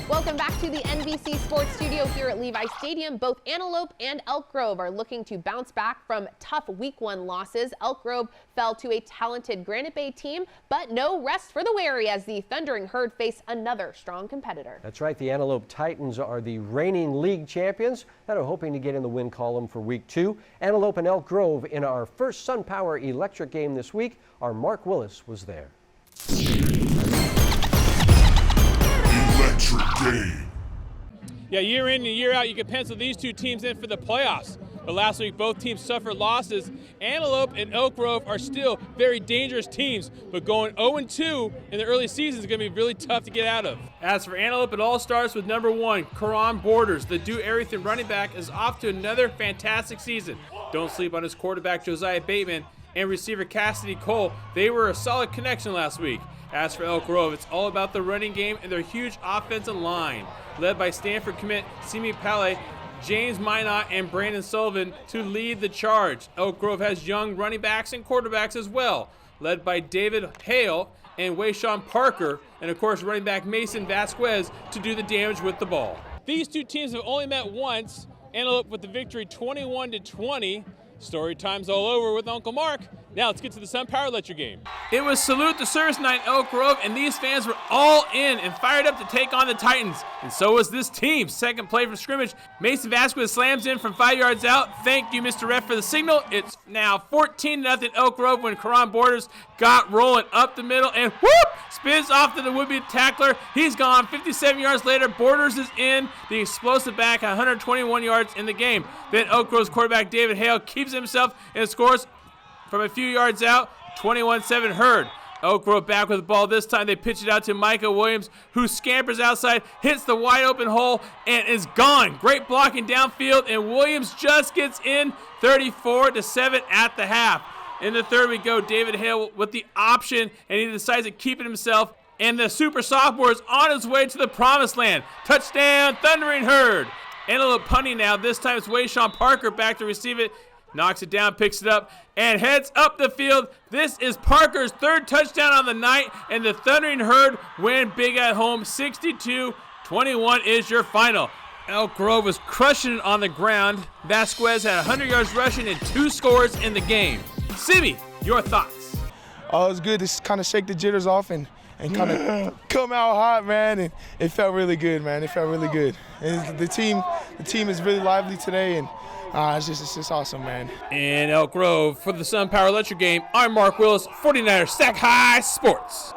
Welcome back to the NBC Sports Studio here at Levi Stadium. Both Antelope and Elk Grove are looking to bounce back from tough Week 1 losses. Elk Grove fell to a talented Granite Bay team, but no rest for the weary as the Thundering Herd face another strong competitor. That's right. The Antelope Titans are the reigning league champions and are hoping to get in the win column for Week 2. Antelope and Elk Grove in our first SunPower Electric game this week. Our Mark Willis was there. Game. Yeah, year in and year out, you can pencil these two teams in for the playoffs. But last week, both teams suffered losses. Antelope and Elk Grove are still very dangerous teams, but going 0-2 in the early season is going to be really tough to get out of. As for Antelope, it all starts with number 1, CORRUN Borders. The do-everything running back is off to another fantastic season. Don't sleep on his quarterback, Josiah Bateman, and receiver Cassidy Cole. They were a solid connection last week. As for Elk Grove, it's all about the running game and their huge offensive line, led by Stanford commit MICAH, James Minot, and Brandon Sullivan to lead the charge. Elk Grove has young running backs and quarterbacks as well, led by David HALE and Wayshawn Parker, and of course running back Mason VASQUEZ to do the damage with the ball. These two teams have only met once. Antelope with the victory 21-20. Story time's all over with Uncle Mark. Now let's get to the SunPower Electric game. It was salute the service night in Elk Grove, and these fans were all in and fired up to take on the Titans. And so was this team. Second play from scrimmage, Mason VASQUEZ slams in from 5 yards out. Thank you, Mr. Ref, for the signal. It's now 14-0 Elk Grove when CORRUN Borders got rolling up the middle and whoop! Spins off to the would-be tackler. He's gone. 57 yards later, Borders is in. The explosive back, 121 yards in the game. Then Elk Grove's quarterback David HALE keeps himself and scores from a few yards out, 21-7 Herd. Elk Grove back with the ball. This time they pitch it out to Micah Williams, who scampers outside, hits the wide open hole, and is gone. Great blocking downfield, and Williams just gets in 34-7 at the half. In the third we go, David HALE with the option, and he decides to keep it himself, and the super sophomore is on his way to the promised land. Touchdown, Thundering Herd. Antelope punting now. This time it's Wayshawn Parker back to receive it. Knocks it down, picks it up, and heads up the field. This is Parker's third touchdown on the night, and the Thundering Herd win big at home. 62-21 is your final. Elk Grove was crushing it on the ground. VASQUEZ had 100 yards rushing and 2 scores in the game. Simi, your thoughts? Oh, it was good to kind of shake the jitters off and kind of come out hot, man. And it felt really good, man. It felt really good. And the team is really lively today, and it's just awesome, man. In Elk Grove for the SunPower Electric game, I'm Mark Willis, 49ers sac-hi Sports.